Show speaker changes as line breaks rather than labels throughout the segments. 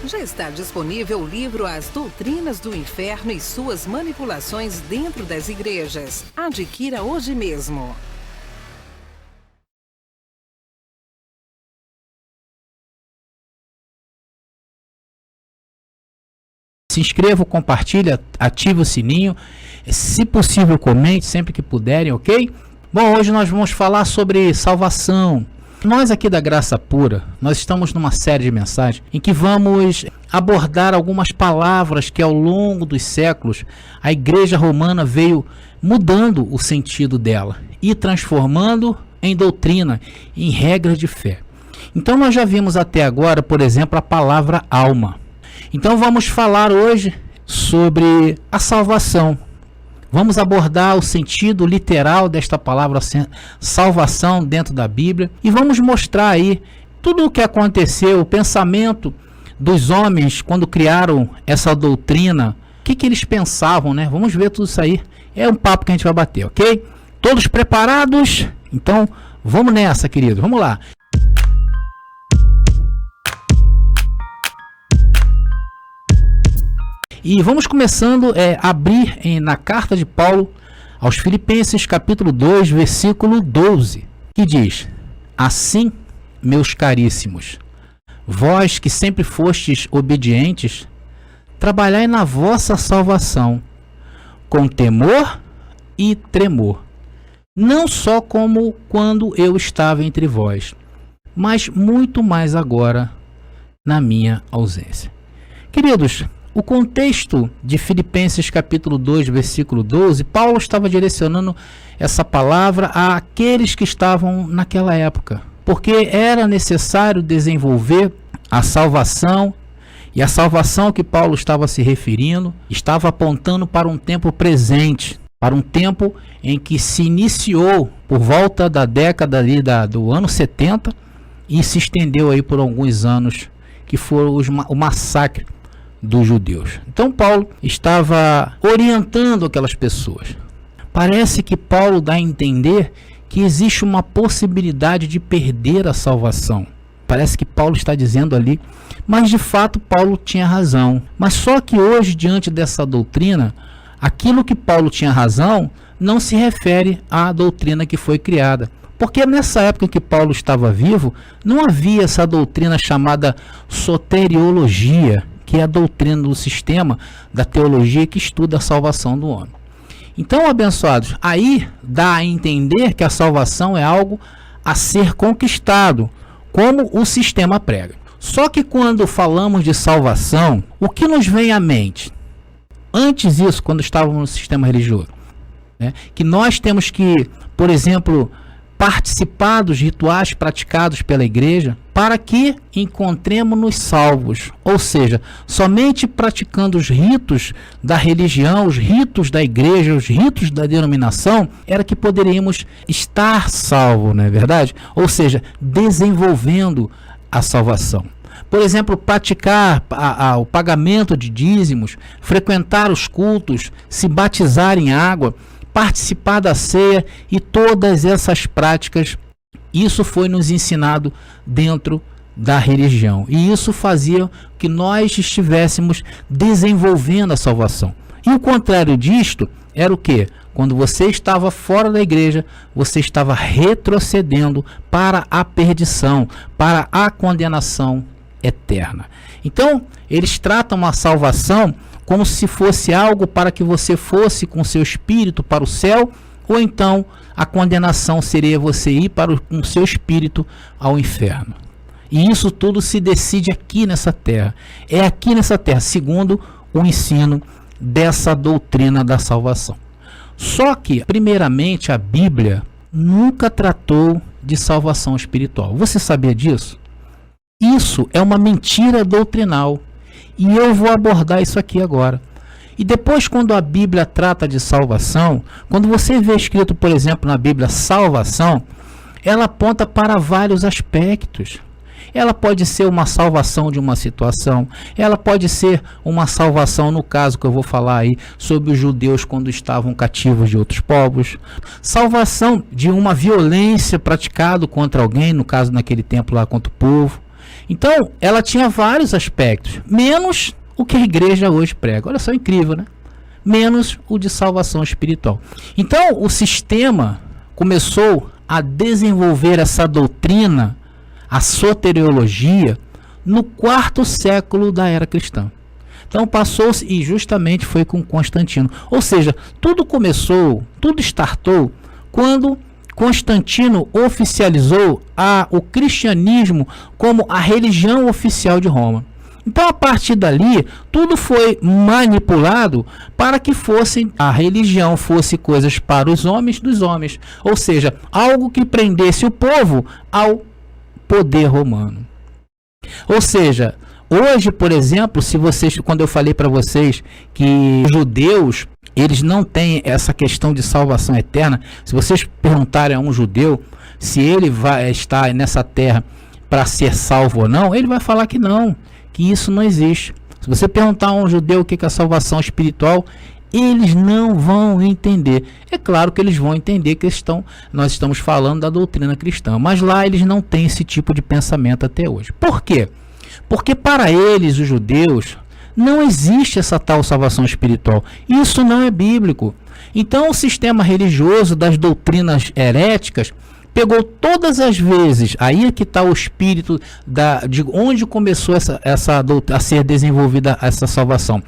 Já está disponível o livro As Doutrinas do Inferno e Suas Manipulações Dentro das Igrejas. Adquira hoje mesmo.
Se inscreva, compartilhe, ative o sininho. Se possível, comente sempre que puderem, ok? Bom, hoje nós vamos falar sobre salvação. Nós aqui da Graça Pura, nós estamos numa série de mensagens em que vamos abordar algumas palavras que ao longo dos séculos a Igreja Romana veio mudando o sentido dela e transformando em doutrina, em regras de fé. Então nós já vimos até agora, por exemplo, a palavra alma. Então vamos falar hoje sobre a salvação. Vamos abordar o sentido literal desta palavra salvação dentro da Bíblia e vamos mostrar aí tudo o que aconteceu, o pensamento dos homens quando criaram essa doutrina, o que eles pensavam, né? Vamos ver tudo isso aí. É um papo que a gente vai bater, ok? Todos preparados? Então vamos nessa, querido. Vamos lá. E vamos começando a abrir na carta de Paulo aos Filipenses, capítulo 2, versículo 12, que diz: Assim, meus caríssimos, vós que sempre fostes obedientes, trabalhai na vossa salvação, com temor e tremor, não só como quando eu estava entre vós, mas muito mais agora na minha ausência. Queridos, o contexto de Filipenses capítulo 2, versículo 12, Paulo estava direcionando essa palavra àqueles que estavam naquela época, porque era necessário desenvolver a salvação, e a salvação que Paulo estava se referindo estava apontando para um tempo presente, para um tempo em que se iniciou por volta da década ali do ano 70 e se estendeu aí por alguns anos, que foi o massacre dos judeus. Então Paulo estava orientando aquelas pessoas. Parece que Paulo dá a entender que existe uma possibilidade de perder a salvação. Parece que Paulo está dizendo ali, mas de fato Paulo tinha razão. Mas só que hoje, diante dessa doutrina, aquilo que Paulo tinha razão não se refere à doutrina que foi criada. Porque nessa época que Paulo estava vivo, não havia essa doutrina chamada soteriologia, que é a doutrina do sistema da teologia que estuda a salvação do homem. Então, abençoados, aí dá a entender que a salvação é algo a ser conquistado, como o sistema prega. Só que quando falamos de salvação, o que nos vem à mente? Antes disso, quando estávamos no sistema religioso, que nós temos que, por exemplo, participar dos rituais praticados pela igreja para que encontremos-nos salvos, ou seja, somente praticando os ritos da religião, os ritos da igreja, os ritos da denominação, era que poderíamos estar salvos, não é verdade? Ou seja, desenvolvendo a salvação. Por exemplo, praticar o pagamento de dízimos, frequentar os cultos, se batizar em água, participar da ceia e todas essas práticas, isso foi nos ensinado dentro da religião. E isso fazia que nós estivéssemos desenvolvendo a salvação. E o contrário disto era o quê? Quando você estava fora da igreja, você estava retrocedendo para a perdição, para a condenação eterna. Então, eles tratam a salvação como se fosse algo para que você fosse com seu espírito para o céu, ou então a condenação seria você ir com seu espírito ao inferno. E isso tudo se decide aqui nessa terra. É aqui nessa terra, segundo o ensino dessa doutrina da salvação. Só que, primeiramente, a Bíblia nunca tratou de salvação espiritual. Você sabia disso? Isso é uma mentira doutrinal. E eu vou abordar isso aqui agora. E depois, quando a Bíblia trata de salvação, quando você vê escrito, por exemplo, na Bíblia salvação, ela aponta para vários aspectos. Ela pode ser uma salvação de uma situação, ela pode ser uma salvação, no caso que eu vou falar aí, sobre os judeus quando estavam cativos de outros povos, salvação de uma violência praticada contra alguém, no caso naquele tempo lá contra o povo. Então, ela tinha vários aspectos, menos o que a igreja hoje prega. Olha só, incrível, né? Menos o de salvação espiritual. Então, o sistema começou a desenvolver essa doutrina, a soteriologia, no 4º século da era cristã. Então passou-se, e justamente foi com Constantino. Ou seja, tudo começou, tudo startou quando Constantino oficializou o cristianismo como a religião oficial de Roma. Então, a partir dali, tudo foi manipulado para que a religião fosse coisas para os homens dos homens. Ou seja, algo que prendesse o povo ao poder romano. Ou seja, hoje, por exemplo, quando eu falei para vocês que os judeus, eles não têm essa questão de salvação eterna, se vocês perguntarem a um judeu se ele vai estar nessa terra para ser salvo ou não, ele vai falar que não, que isso não existe. Se você perguntar a um judeu o que é a salvação espiritual, eles não vão entender. É claro que eles vão entender que nós estamos falando da doutrina cristã, mas lá eles não têm esse tipo de pensamento até hoje. Por quê? Porque para eles, os judeus, não existe essa tal salvação espiritual. Isso não é bíblico. Então o sistema religioso das doutrinas heréticas pegou todas as vezes, aí é que está o espírito de onde começou a ser desenvolvida essa salvação.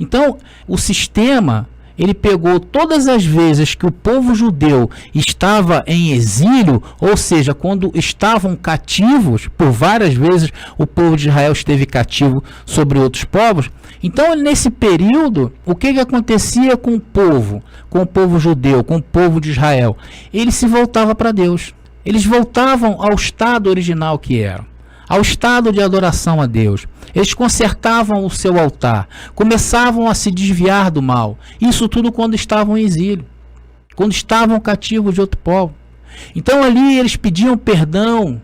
Então, o sistema, ele pegou todas as vezes que o povo judeu estava em exílio, ou seja, quando estavam cativos, por várias vezes o povo de Israel esteve cativo sobre outros povos. Então, nesse período, o que acontecia com o povo judeu, com o povo de Israel? Ele se voltava para Deus. Eles voltavam ao estado original que eram, ao estado de adoração a Deus. Eles consertavam o seu altar, começavam a se desviar do mal. Isso tudo quando estavam em exílio, quando estavam cativos de outro povo. Então ali eles pediam perdão.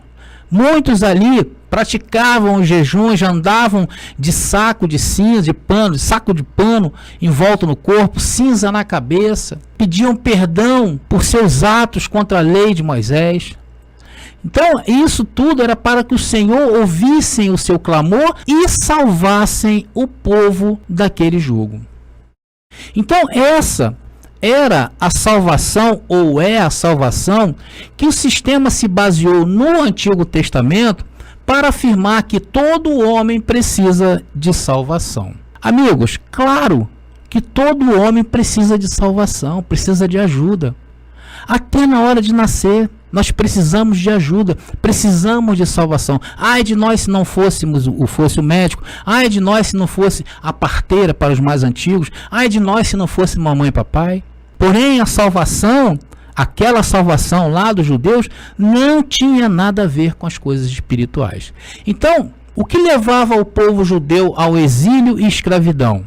Muitos ali praticavam os jejuns, andavam de saco de cinza, de saco de pano envolto no corpo, cinza na cabeça. Pediam perdão por seus atos contra a lei de Moisés. Então, isso tudo era para que o Senhor ouvissem o seu clamor e salvassem o povo daquele jugo. Então, essa era a salvação, ou é a salvação, que o sistema se baseou no Antigo Testamento para afirmar que todo homem precisa de salvação. Amigos, claro que todo homem precisa de salvação, precisa de ajuda. Até na hora de nascer, nós precisamos de ajuda, precisamos de salvação. Ai de nós se não fosse o médico, ai de nós se não fosse a parteira para os mais antigos, ai de nós se não fosse mamãe e papai. Porém, a salvação, aquela salvação lá dos judeus, não tinha nada a ver com as coisas espirituais. Então, o que levava o povo judeu ao exílio e escravidão?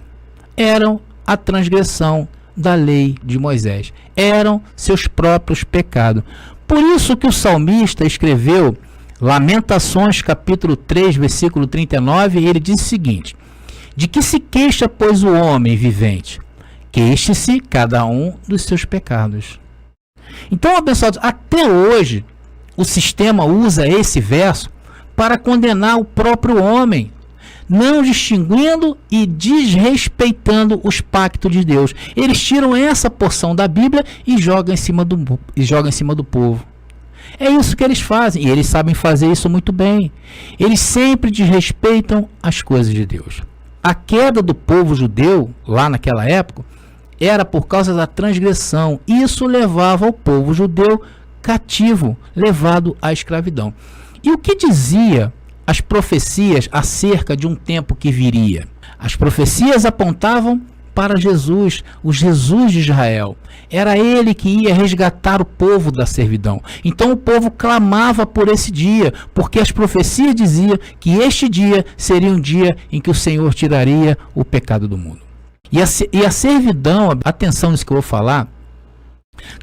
Eram a transgressão da lei de Moisés. Eram seus próprios pecados. Por isso que o salmista escreveu Lamentações capítulo 3, versículo 39, e ele diz o seguinte: de que se queixa, pois, o homem vivente? Queixe-se cada um dos seus pecados. Então, abençoados, até hoje o sistema usa esse verso para condenar o próprio homem, não distinguindo e desrespeitando os pactos de Deus. Eles tiram essa porção da Bíblia e jogam em cima do povo. É isso que eles fazem, e eles sabem fazer isso muito bem. Eles sempre desrespeitam as coisas de Deus. A queda do povo judeu, lá naquela época, era por causa da transgressão. Isso levava o povo judeu cativo, levado à escravidão. E o que dizia as profecias acerca de um tempo que viria? As profecias apontavam para Jesus, o Jesus de Israel. Era ele que ia resgatar o povo da servidão. Então o povo clamava por esse dia, porque as profecias diziam que este dia seria um dia em que o Senhor tiraria o pecado do mundo. E a servidão, atenção nisso que eu vou falar,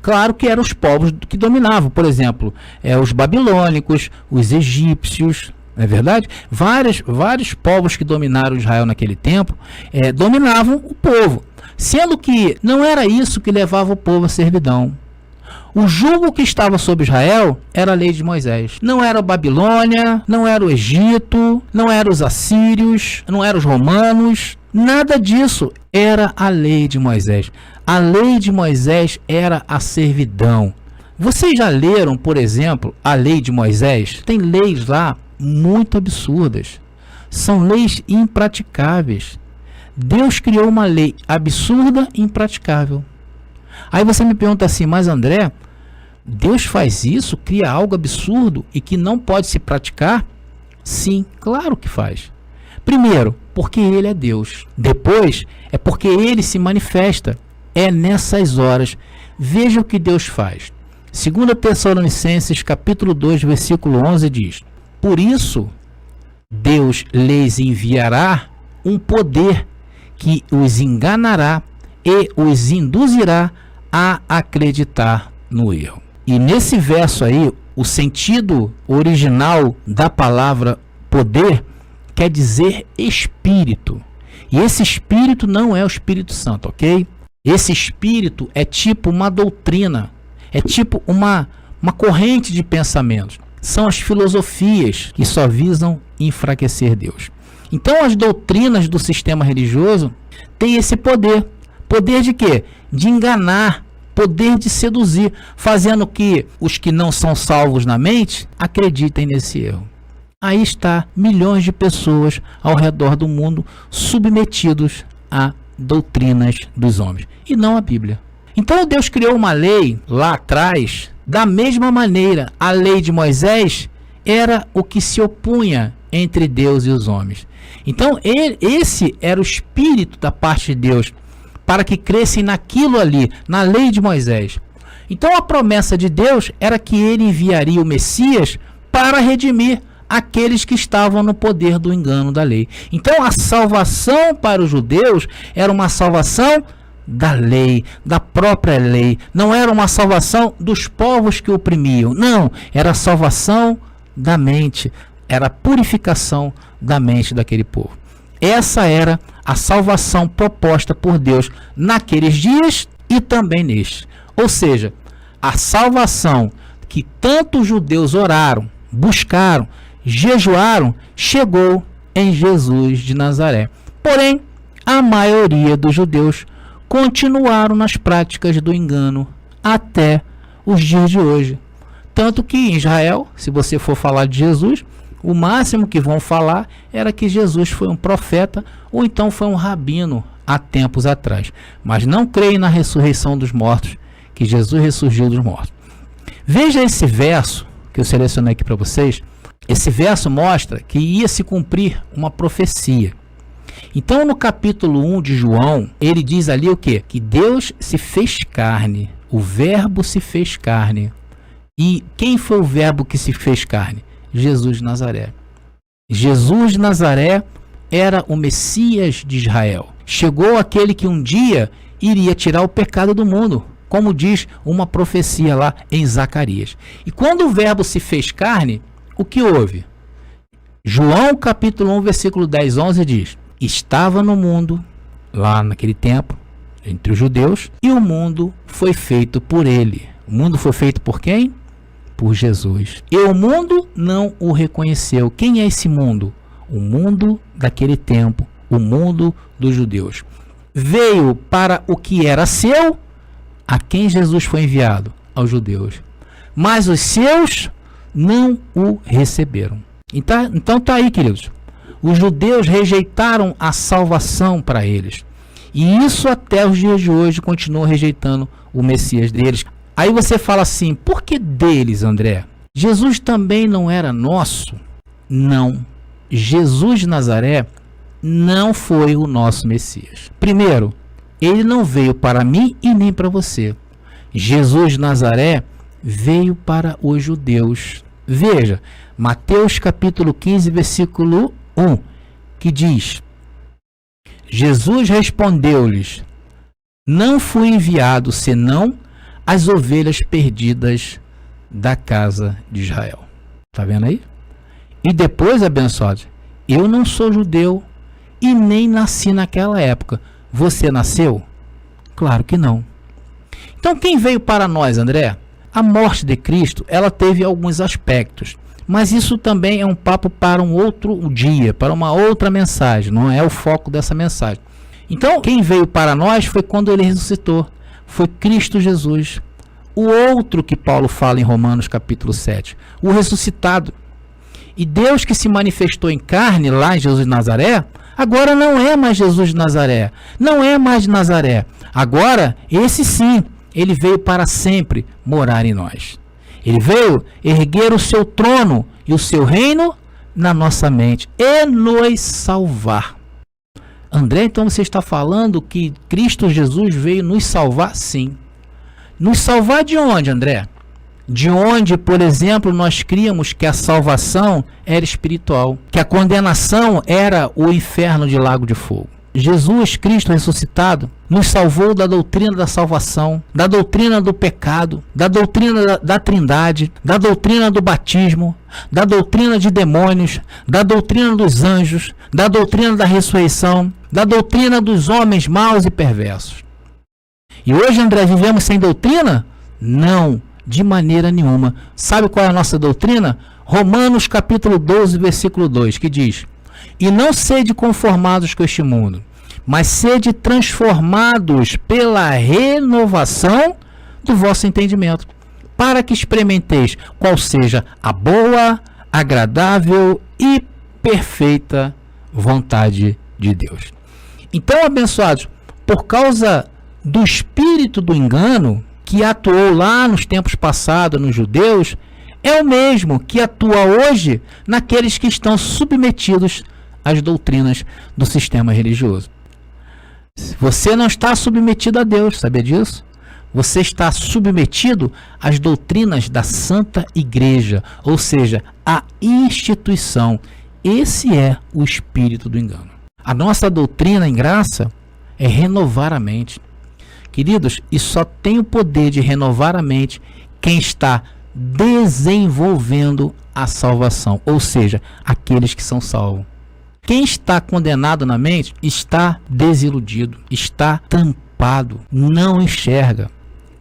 claro que eram os povos que dominavam. Por exemplo, os babilônicos, os egípcios, não é verdade? Vários povos que dominaram Israel naquele tempo dominavam o povo, sendo que não era isso que levava o povo à servidão. O jugo que estava sobre Israel era a lei de Moisés. Não era a Babilônia, não era o Egito, não eram os assírios, não eram os romanos. Nada disso, era a lei de Moisés. A lei de Moisés era a servidão. Vocês já leram, por exemplo, a lei de Moisés? Tem leis lá muito absurdas. São leis impraticáveis. Deus criou uma lei absurda e impraticável. Aí você me pergunta assim, mas André, Deus faz isso, cria algo absurdo e que não pode se praticar? Sim, claro que faz. Primeiro, porque Ele é Deus. Depois, é porque Ele se manifesta. É nessas horas. Veja o que Deus faz. 2 Tessalonicenses, capítulo 2, versículo 11 diz: por isso, Deus lhes enviará um poder que os enganará e os induzirá a acreditar no erro. E nesse verso aí, o sentido original da palavra poder quer dizer espírito. E esse espírito não é o Espírito Santo, ok? Esse espírito é tipo uma doutrina, é tipo uma corrente de pensamentos. São as filosofias que só visam enfraquecer Deus. Então as doutrinas do sistema religioso têm esse poder. Poder de quê? De enganar, poder de seduzir, fazendo que os que não são salvos na mente acreditem nesse erro. Aí está milhões de pessoas ao redor do mundo submetidos a doutrinas dos homens e não a Bíblia. Então Deus criou uma lei lá atrás, da mesma maneira. A lei de Moisés era o que se opunha entre Deus e os homens. Então esse era o espírito da parte de Deus, para que crescem naquilo ali, na lei de Moisés. Então a promessa de Deus era que Ele enviaria o Messias para redimir aqueles que estavam no poder do engano da lei. Então a salvação para os judeus era uma salvação da lei, da própria lei. Não era uma salvação dos povos que oprimiam. Não, era a salvação da mente. Era a purificação da mente daquele povo. Essa era a salvação proposta por Deus naqueles dias e também neste. Ou seja, a salvação que tantos judeus oraram, buscaram, jejuaram, chegou em Jesus de Nazaré. Porém, a maioria dos judeus continuaram nas práticas do engano até os dias de hoje. Tanto que em Israel, se você for falar de Jesus, o máximo que vão falar era que Jesus foi um profeta ou então foi um rabino há tempos atrás. Mas não creem na ressurreição dos mortos, que Jesus ressurgiu dos mortos. Veja esse verso que eu selecionei aqui para vocês. Esse verso mostra que ia se cumprir uma profecia. Então no capítulo 1 de João, ele diz ali o quê? Que Deus se fez carne, o verbo se fez carne. E quem foi o verbo que se fez carne? Jesus de Nazaré. Jesus de Nazaré era o Messias de Israel. Chegou aquele que um dia iria tirar o pecado do mundo, como diz uma profecia lá em Zacarias. E quando o verbo se fez carne, o que houve? João capítulo 1, versículo 10, 11 diz: estava no mundo, lá naquele tempo, entre os judeus, e o mundo foi feito por ele. O mundo foi feito por quem? Por Jesus. E o mundo não o reconheceu. Quem é esse mundo? O mundo daquele tempo, o mundo dos judeus. Veio para o que era seu. A quem Jesus foi enviado? Aos judeus. Mas os seus não o receberam. Então tá aí, queridos. Os judeus rejeitaram a salvação para eles. E isso até os dias de hoje continuam rejeitando o Messias deles. Aí você fala assim, por que deles, André? Jesus também não era nosso? Não. Jesus de Nazaré não foi o nosso Messias. Primeiro, ele não veio para mim e nem para você. Jesus de Nazaré veio para os judeus. Veja, Mateus capítulo 15, versículo 1, que diz: Jesus respondeu-lhes: não fui enviado senão as ovelhas perdidas da casa de Israel. Tá vendo aí? E depois, abençoados, eu não sou judeu e nem nasci naquela época. Você nasceu? Claro que não. Então quem veio para nós, André? A morte de Cristo, ela teve alguns aspectos, mas isso também é um papo para um outro dia, para uma outra mensagem, não é o foco dessa mensagem. Então quem veio para nós foi quando ele ressuscitou, foi Cristo Jesus, o outro que Paulo fala em Romanos capítulo 7, o ressuscitado. E Deus que se manifestou em carne lá em Jesus de Nazaré, agora não é mais Jesus de Nazaré, não é mais de Nazaré, agora esse sim, ele veio para sempre morar em nós. Ele veio erguer o seu trono e o seu reino na nossa mente e nos salvar. André, então você está falando que Cristo Jesus veio nos salvar? Sim. Nos salvar de onde, André? De onde, por exemplo, nós críamos que a salvação era espiritual, que a condenação era o inferno de lago de fogo. Jesus Cristo ressuscitado nos salvou da doutrina da salvação, da doutrina do pecado, da doutrina da trindade, da doutrina do batismo, da doutrina de demônios, da doutrina dos anjos, da doutrina da ressurreição, da doutrina dos homens maus e perversos. E hoje, André, vivemos sem doutrina? Não, de maneira nenhuma. Sabe qual é a nossa doutrina? Romanos capítulo 12, versículo 2, que diz: e não sede conformados com este mundo, mas sede transformados pela renovação do vosso entendimento, para que experimenteis qual seja a boa, agradável e perfeita vontade de Deus. Então, abençoados, por causa do espírito do engano que atuou lá nos tempos passados nos judeus, é o mesmo que atua hoje naqueles que estão submetidos às doutrinas do sistema religioso. Você não está submetido a Deus, sabia disso? Você está submetido às doutrinas da Santa Igreja, ou seja, a instituição. Esse é o espírito do engano. A nossa doutrina em graça é renovar a mente. Queridos, e só tem o poder de renovar a mente quem está desenvolvendo a salvação, ou seja, aqueles que são salvos. Quem está condenado na mente está desiludido, está tampado, não enxerga.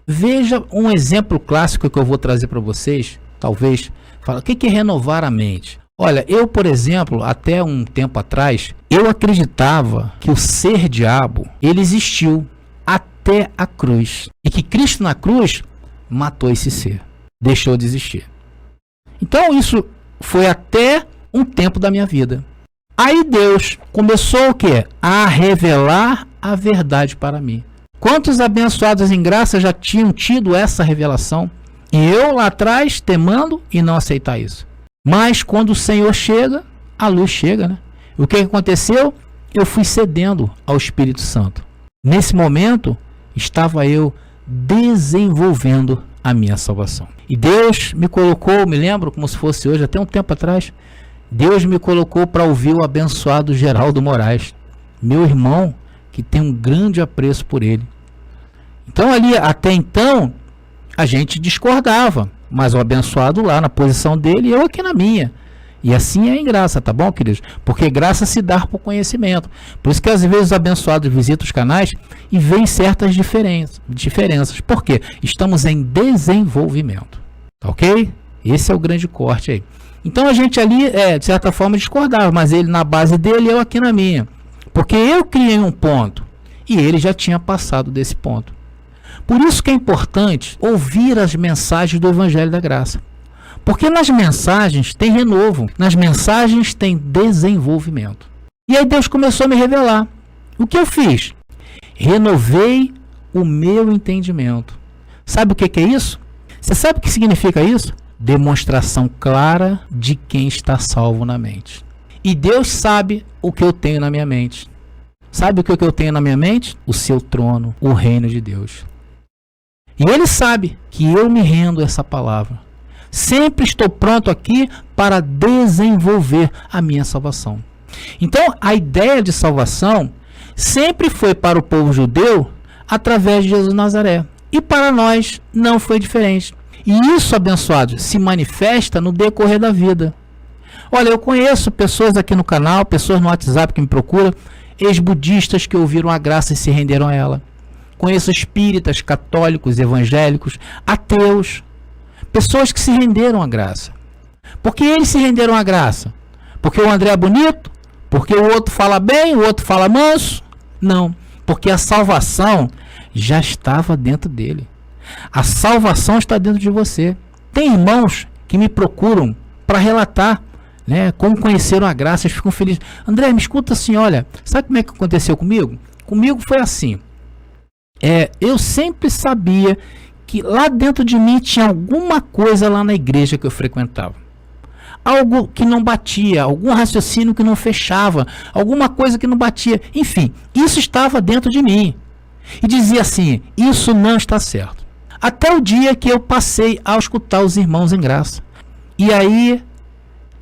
Veja um exemplo clássico que eu vou trazer para vocês, talvez. Fala, o que é renovar a mente? Olha, eu, por exemplo, até um tempo atrás, eu acreditava que o ser diabo, ele existiu até a cruz. E que Cristo na cruz matou esse ser, deixou de existir. Então isso foi até um tempo da minha vida. Aí Deus começou o quê? A revelar a verdade para mim. Quantos abençoados em graça já tinham tido essa revelação? E eu lá atrás temando e não aceitar isso. Mas quando o Senhor chega, a luz chega, né? O que aconteceu? Eu fui cedendo ao Espírito Santo. Nesse momento, estava eu desenvolvendo a minha salvação. E Deus me colocou, me lembro como se fosse hoje, até um tempo atrás, Deus me colocou para ouvir o abençoado Geraldo Moraes, meu irmão, que tem um grande apreço por ele. Então ali, até então, a gente discordava, mas o abençoado lá na posição dele e eu aqui na minha. E assim é em graça, tá bom, queridos? Porque graça se dá por conhecimento. Por isso que às vezes os abençoados visitam os canais e veem certas diferenças. Por quê? Estamos em desenvolvimento. Tá ok? Esse é o grande corte aí. Então a gente ali, de certa forma, discordava, mas ele na base dele e eu aqui na minha. Porque eu criei um ponto e ele já tinha passado desse ponto. Por isso que é importante ouvir as mensagens do Evangelho da Graça. Porque nas mensagens tem renovo, nas mensagens tem desenvolvimento. E aí Deus começou a me revelar. O que eu fiz? Renovei o meu entendimento. Sabe o que é isso? Você sabe o que significa isso? Demonstração clara de quem está salvo na mente. E Deus sabe o que eu tenho na minha mente. Sabe o que eu tenho na minha mente? O seu trono, o reino de Deus. E Ele sabe que eu me rendo a essa palavra. Sempre estou pronto aqui para desenvolver a minha salvação. Então, a ideia de salvação sempre foi para o povo judeu através de Jesus de Nazaré. E para nós não foi diferente. E isso, abençoados, se manifesta no decorrer da vida. Olha, eu conheço pessoas aqui no canal, pessoas no WhatsApp que me procuram, ex-budistas que ouviram a graça e se renderam a ela. conheço espíritas, católicos, evangélicos, ateus, pessoas que se renderam à graça. Por que eles se renderam à graça? Porque o André é bonito? Porque o outro fala bem, o outro fala manso? Não, porque a salvação já estava dentro dele. A salvação está dentro de você. Tem irmãos que me procuram para relatar, né, como conheceram a graça, eles ficam felizes. André, me escuta assim, olha, sabe como é que aconteceu comigo? Comigo foi assim. Eu sempre sabia que lá dentro de mim tinha alguma coisa lá na igreja que eu frequentava. Algo que não batia, algum raciocínio que não fechava, alguma coisa que não batia. Enfim, isso estava dentro de mim. E dizia assim, isso não está certo. Até o dia que eu passei a escutar os irmãos em graça. E aí,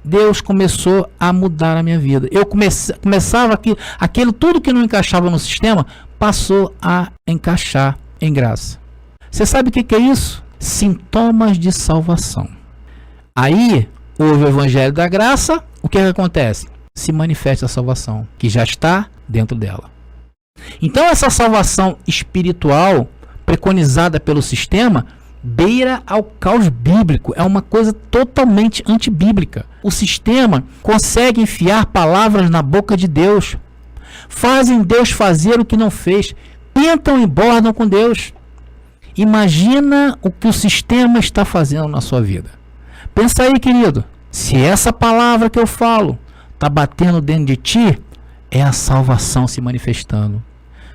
Deus começou a mudar a minha vida. Eu começava aquilo tudo que não encaixava no sistema, passou a encaixar em graça. Você sabe o que é isso? Sintomas de salvação. Aí, houve o evangelho da graça, o que acontece? Se manifesta a salvação, que já está dentro dela. Então essa salvação espiritual, preconizada pelo sistema, beira ao caos bíblico, é uma coisa totalmente antibíblica. O sistema consegue enfiar palavras na boca de Deus, fazem Deus fazer o que não fez, pintam e bordam com Deus. Imagina o que o sistema está fazendo na sua vida. Pensa aí, querido, se essa palavra que eu falo está batendo dentro de ti, é a salvação se manifestando.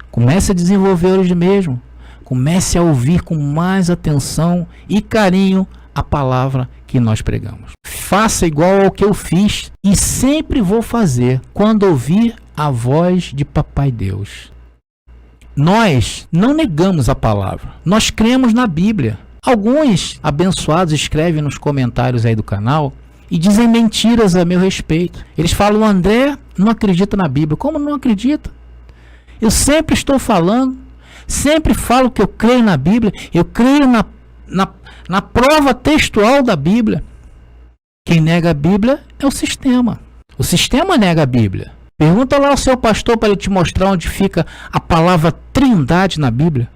Comece a desenvolver hoje mesmo. Comece a ouvir com mais atenção e carinho a palavra que nós pregamos. Faça igual ao que eu fiz e sempre vou fazer quando ouvir a voz de Papai Deus. Nós não negamos a palavra, nós cremos na Bíblia. Alguns abençoados escrevem nos comentários aí do canal e dizem mentiras a meu respeito. Eles falam, o André não acredita na Bíblia. Como não acredita? Eu sempre estou falando, sempre falo que eu creio na Bíblia, eu creio na prova textual da Bíblia. Quem nega a Bíblia é o sistema. O sistema nega a Bíblia. Pergunta lá ao seu pastor para ele te mostrar onde fica a palavra trindade na Bíblia.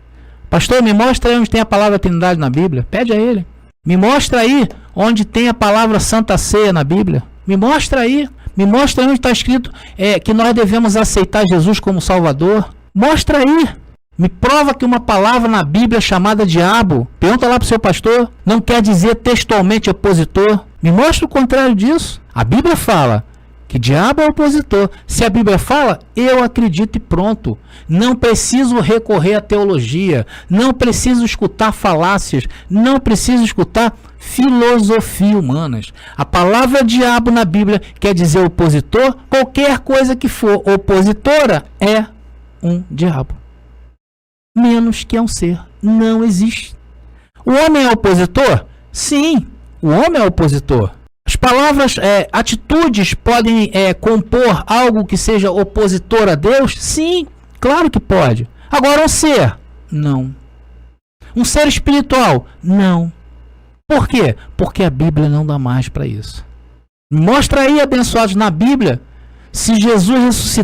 Pastor, me mostra aí onde tem a palavra trindade na Bíblia. Pede a ele. Me mostra aí onde tem a palavra Santa Ceia na Bíblia. Me mostra aí. Me mostra aí onde está escrito que nós devemos aceitar Jesus como Salvador. Mostra aí. Me prova que uma palavra na Bíblia chamada diabo, pergunta lá para o seu pastor, não quer dizer textualmente opositor. Me mostra o contrário disso. A Bíblia fala que diabo é opositor. Se a Bíblia fala, eu acredito e pronto. Não preciso recorrer à teologia, não preciso escutar falácias, não preciso escutar filosofia humanas. A palavra diabo na Bíblia quer dizer opositor. Qualquer coisa que for opositora é um diabo. Menos que é um ser. Não existe. O homem é opositor? Sim, o homem é opositor. As palavras, atitudes podem compor algo que seja opositor a Deus? Sim, claro que pode. Agora um ser? Não. Um ser espiritual? Não. Por quê? Porque a Bíblia não dá mais para isso. Mostra aí, abençoados, na Bíblia, se Jesus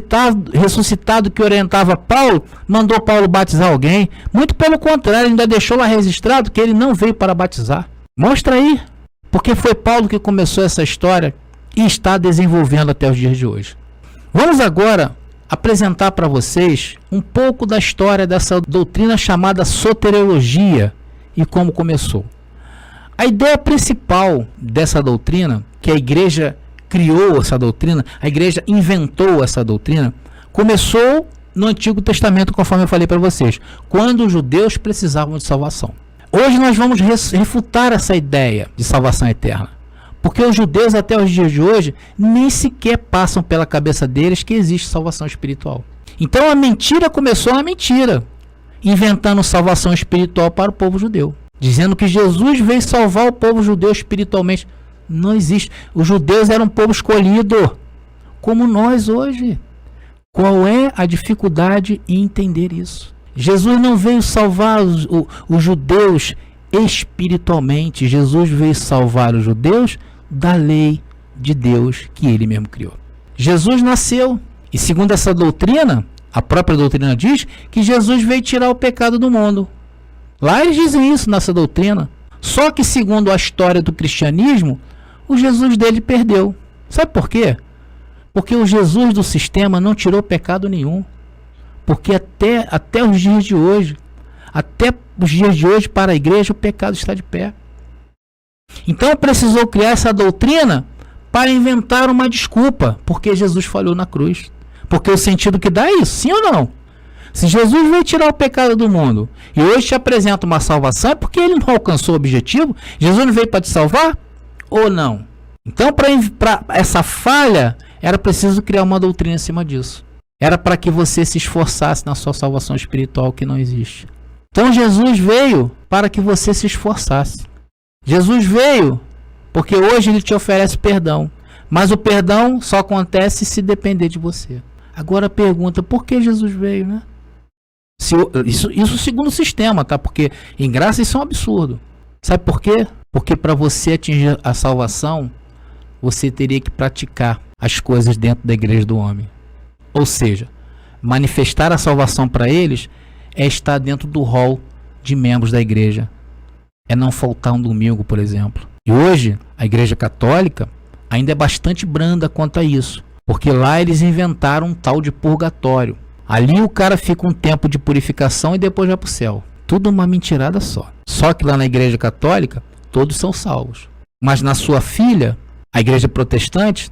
ressuscitado que orientava Paulo, mandou Paulo batizar alguém. Muito pelo contrário, ainda deixou lá registrado que ele não veio para batizar. Mostra aí. Porque foi Paulo que começou essa história e está desenvolvendo até os dias de hoje. Vamos agora apresentar para vocês um pouco da história dessa doutrina chamada soteriologia e como começou. A ideia principal dessa doutrina, que a igreja criou essa doutrina, a igreja inventou essa doutrina, começou no Antigo Testamento, conforme eu falei para vocês, quando os judeus precisavam de salvação. Hoje nós vamos refutar essa ideia de salvação eterna, porque os judeus até os dias de hoje nem sequer passam pela cabeça deles que existe salvação espiritual. Então a mentira começou na mentira, inventando salvação espiritual para o povo judeu, dizendo que Jesus veio salvar o povo judeu espiritualmente. Não existe. Os judeus eram um povo escolhido, como nós hoje. Qual é a dificuldade em entender isso? Jesus não veio salvar os judeus espiritualmente. Jesus veio salvar os judeus da lei de Deus que ele mesmo criou. Jesus nasceu e, segundo essa doutrina, A própria doutrina diz que Jesus veio tirar o pecado do mundo. Lá eles dizem isso nessa doutrina. Só que, segundo a história do cristianismo, o Jesus dele perdeu. Sabe por quê? Porque o Jesus do sistema não tirou pecado nenhum. Porque até os dias de hoje, para a igreja, o pecado está de pé. Então precisou criar essa doutrina para inventar uma desculpa, porque Jesus falhou na cruz. Porque o sentido que dá é isso, sim ou não? Se Jesus veio tirar o pecado do mundo e hoje te apresenta uma salvação, é porque ele não alcançou o objetivo? Jesus não veio para te salvar? Ou não? Então, para essa falha, era preciso criar uma doutrina em cima disso. Era para que você se esforçasse na sua salvação espiritual, que não existe. Então, Jesus veio para que você se esforçasse. Jesus veio porque hoje ele te oferece perdão. Mas o perdão só acontece se depender de você. Agora pergunta, por que Jesus veio, né? Isso segundo o sistema, tá? Porque em graça isso é um absurdo. Sabe por quê? Porque para você atingir a salvação, você teria que praticar as coisas dentro da igreja do homem. Ou seja, manifestar a salvação para eles é estar dentro do rol de membros da igreja. É não faltar um domingo, por exemplo. E hoje, a igreja católica ainda é bastante branda quanto a isso. Porque lá eles inventaram um tal de purgatório. Ali o cara fica um tempo de purificação e depois vai para o céu. Tudo uma mentirada só. Só que lá na igreja católica, todos são salvos. Mas na sua filha, a igreja protestante,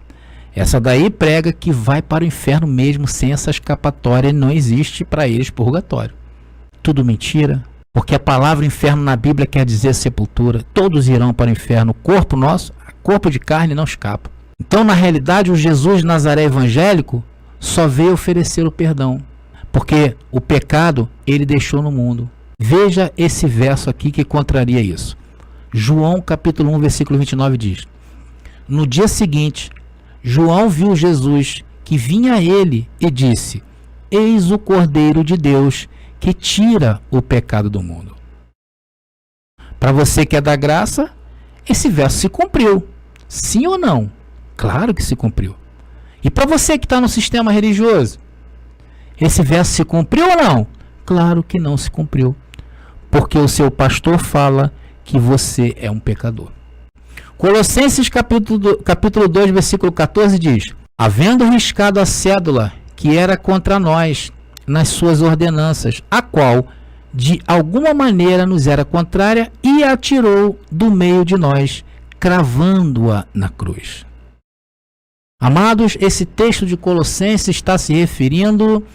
essa daí prega que vai para o inferno mesmo sem essa escapatória e não existe para eles purgatório. Tudo mentira. Porque a palavra inferno na Bíblia quer dizer sepultura. Todos irão para o inferno. O corpo nosso, corpo de carne, não escapa. Então, na realidade, o Jesus de Nazaré evangélico só veio oferecer o perdão. Porque o pecado ele deixou no mundo. Veja esse verso aqui que contraria isso. João capítulo 1, versículo 29 diz: No dia seguinte, João viu Jesus que vinha a ele e disse: Eis o Cordeiro de Deus que tira o pecado do mundo. Para você que é da graça, esse verso se cumpriu. Sim ou não? Claro que se cumpriu. E para você que está no sistema religioso, esse verso se cumpriu ou não? Claro que não se cumpriu. Porque o seu pastor fala que você é um pecador. Colossenses capítulo 2, versículo 14 diz: Havendo riscado a cédula que era contra nós nas suas ordenanças, a qual de alguma maneira nos era contrária, e a tirou do meio de nós, cravando-a na cruz. Amados, esse texto de Colossenses está se referindo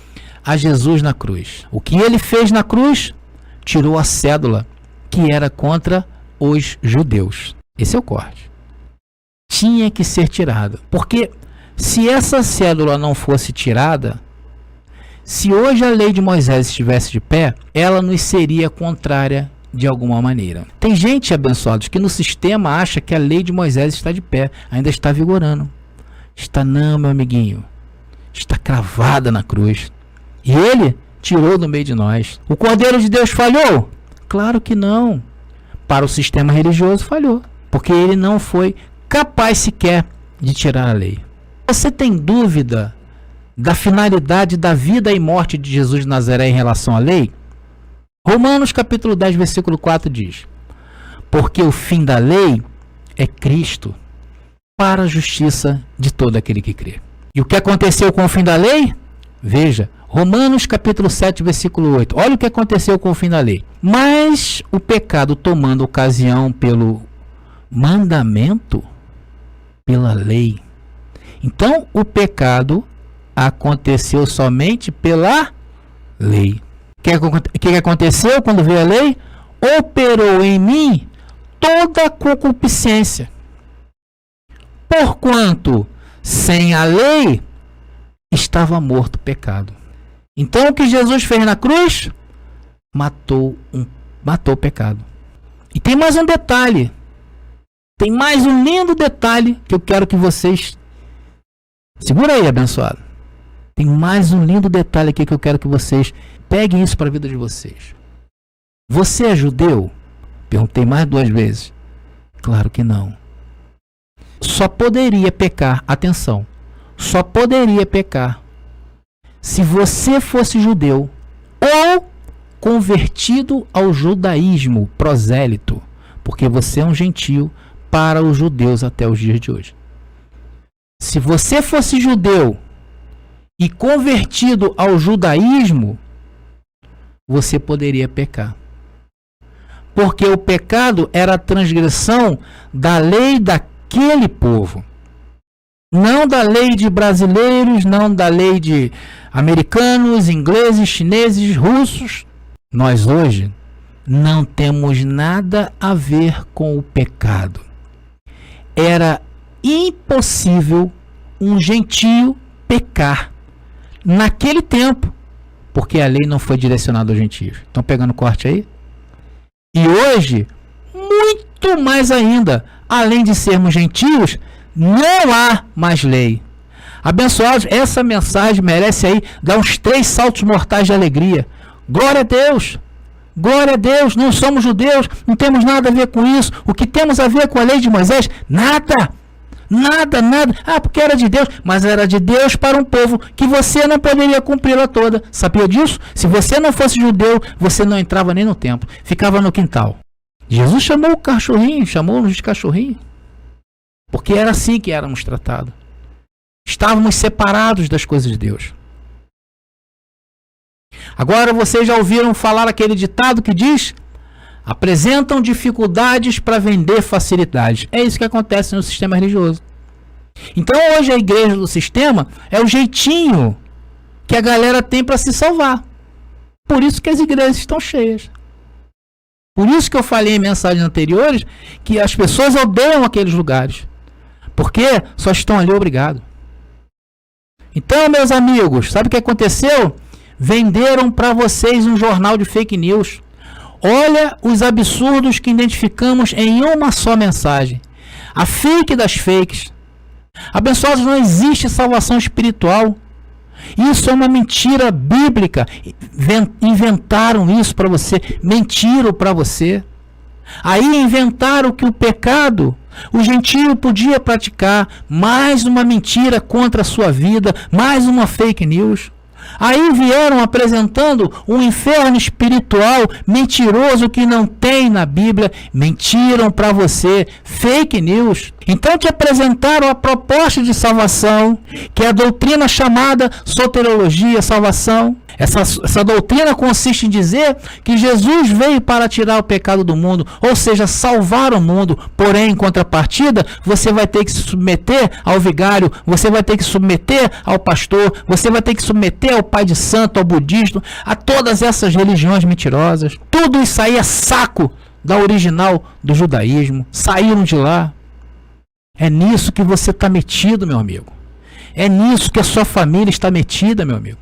a Jesus na cruz. O que ele fez na cruz? Tirou a cédula que era contra os judeus. Esse é o corte. Tinha que ser tirada. Porque se essa cédula não fosse tirada, se hoje a lei de Moisés estivesse de pé, ela nos seria contrária de alguma maneira. Tem gente, abençoados, que no sistema acha que a lei de Moisés está de pé, ainda está vigorando. Está não, meu amiguinho. Está cravada na cruz. E ele tirou do meio de nós. O Cordeiro de Deus falhou? Claro que não. Para o sistema religioso falhou. Porque ele não foi capaz sequer de tirar a lei. Você tem dúvida da finalidade da vida e morte de Jesus de Nazaré em relação à lei? Romanos capítulo 10, versículo 4 diz: Porque o fim da lei é Cristo, para a justiça de todo aquele que crê. E o que aconteceu com o fim da lei? Veja, Romanos capítulo 7, versículo 8. Olha o que aconteceu com o fim da lei. Mas o pecado tomando ocasião pelo mandamento, pela lei. Então o pecado aconteceu somente pela lei. O que aconteceu quando veio a lei? Operou em mim toda a concupiscência. Porquanto sem a lei estava morto o pecado. Então o que Jesus fez na cruz? Matou o pecado. E tem mais um detalhe. Tem mais um lindo detalhe que eu quero que vocês... Segura aí, abençoado. Tem mais um lindo detalhe aqui que eu quero que vocês peguem isso para a vida de vocês. Você é judeu? Perguntei mais 2 vezes. Claro que não. Só poderia pecar, atenção, só poderia pecar se você fosse judeu ou convertido ao judaísmo, prosélito, porque você é um gentio para os judeus até os dias de hoje. Se você fosse judeu e convertido ao judaísmo, você poderia pecar. Porque o pecado era a transgressão da lei daquele povo. Não da lei de brasileiros, não da lei de americanos, ingleses, chineses, russos. Nós hoje não temos nada a ver com o pecado. Era impossível um gentio pecar naquele tempo, porque a lei não foi direcionada aos gentios. Estão pegando corte aí? E hoje, muito mais ainda, além de sermos gentios, não há mais lei. Abençoados, essa mensagem merece aí dar uns 3 saltos mortais de alegria. Glória a Deus! Glória a Deus! Não somos judeus, não temos nada a ver com isso. O que temos a ver com a lei de Moisés? Nada! Nada, nada. Ah, porque era de Deus, mas era de Deus para um povo que você não poderia cumpri-la toda. Sabia disso? Se você não fosse judeu, você não entrava nem no templo, ficava no quintal. Jesus chamou o cachorrinho, chamou-nos de cachorrinho, porque era assim que éramos tratados. Estávamos separados das coisas de Deus. Agora vocês já ouviram falar aquele ditado que diz: apresentam dificuldades para vender facilidades. É isso que acontece no sistema religioso. Então hoje a igreja do sistema é o jeitinho que a galera tem para se salvar. Por isso que as igrejas estão cheias. Por isso que eu falei em mensagens anteriores que as pessoas odeiam aqueles lugares. Porque só estão ali obrigados. Então, meus amigos, sabe o que aconteceu? Venderam para vocês um jornal de fake news. Olha os absurdos que identificamos em uma só mensagem. A fake das fakes. Abençoados, não existe salvação espiritual. Isso é uma mentira bíblica. Inventaram isso para você. Mentiram para você. Aí inventaram que o pecado o gentio podia praticar. Mais uma mentira contra a sua vida. Mais uma fake news. Aí vieram apresentando um inferno espiritual mentiroso que não tem na Bíblia. Mentiram para você. Fake news. Então te apresentaram a proposta de salvação, que é a doutrina chamada soteriologia, salvação. Essa doutrina consiste em dizer que Jesus veio para tirar o pecado do mundo, ou seja, salvar o mundo. Porém, em contrapartida, você vai ter que se submeter ao vigário, você vai ter que se submeter ao pastor, você vai ter que se submeter ao pai de santo, ao budismo, a todas essas religiões mentirosas. Tudo isso aí é saco da original do judaísmo. Saíram de lá. É nisso que você está metido, meu amigo. É nisso que a sua família está metida, meu amigo.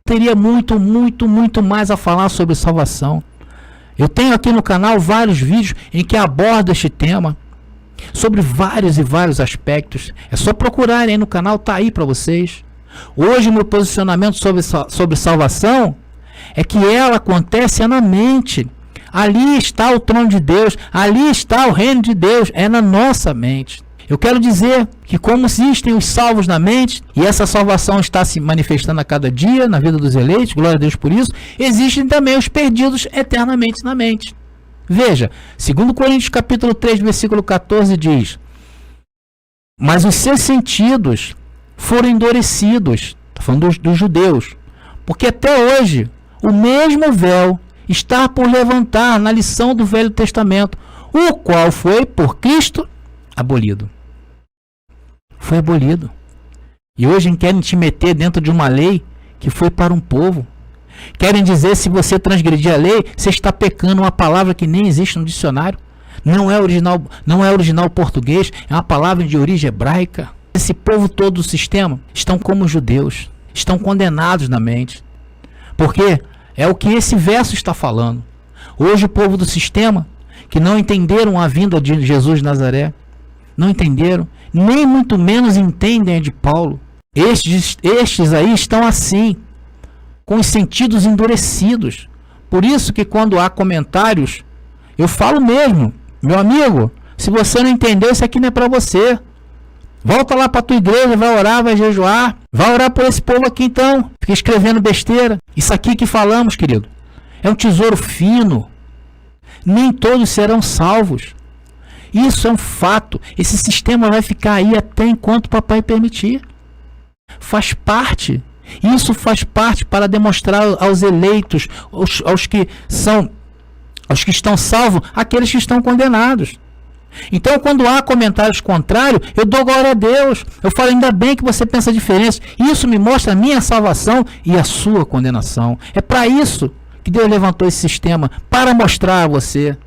Teria muito mais a falar sobre salvação. Eu tenho aqui no canal vários vídeos em que abordo este tema, sobre vários e vários aspectos. É só procurarem aí no canal, tá aí para vocês. Hoje meu posicionamento sobre salvação é que ela acontece na mente. Ali está o trono de Deus, ali está o reino de Deus, é na nossa mente. Eu quero dizer que como existem os salvos na mente, e essa salvação está se manifestando a cada dia na vida dos eleitos, glória a Deus por isso, existem também os perdidos eternamente na mente. Veja, 2 Coríntios capítulo 3, versículo 14 diz: mas os seus sentidos foram endurecidos, está falando dos judeus, porque até hoje o mesmo véu está por levantar na lição do Velho Testamento, o qual foi por Cristo abolido. Foi abolido. E hoje querem te meter dentro de uma lei que foi para um povo. Querem dizer, se você transgredir a lei, você está pecando, uma palavra que nem existe no dicionário. Não é original português, é uma palavra de origem hebraica. Esse povo todo do sistema estão como judeus, estão condenados na mente. Porque é o que esse verso está falando. Hoje o povo do sistema, que não entenderam a vinda de Jesus de Nazaré, não entenderam, nem muito menos entendem a de Paulo. Estes aí estão assim, com os sentidos endurecidos. Por isso que quando há comentários, eu falo mesmo, meu amigo, se você não entendeu, isso aqui não é para você. Volta lá para a tua igreja, vai orar, vai jejuar, vai orar por esse povo aqui então. Fica escrevendo besteira. Isso aqui que falamos, querido, é um tesouro fino. Nem todos serão salvos. Isso é um fato. Esse sistema vai ficar aí até enquanto o papai permitir. Faz parte. Isso faz parte para demonstrar aos eleitos, aos que estão salvos, aqueles que estão condenados. Então, quando há comentários contrários, eu dou glória a Deus. Eu falo, ainda bem que você pensa diferente. Isso me mostra a minha salvação e a sua condenação. É para isso que Deus levantou esse sistema, para mostrar a você.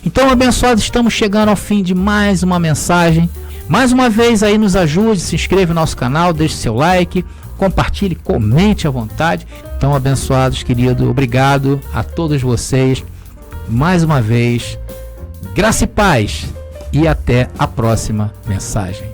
Então, abençoados, estamos chegando ao fim de mais uma mensagem. Mais uma vez aí nos ajude, se inscreva no nosso canal, deixe seu like, compartilhe, comente à vontade. Então, abençoados, querido, obrigado a todos vocês. Mais uma vez, graça e paz. E até a próxima mensagem.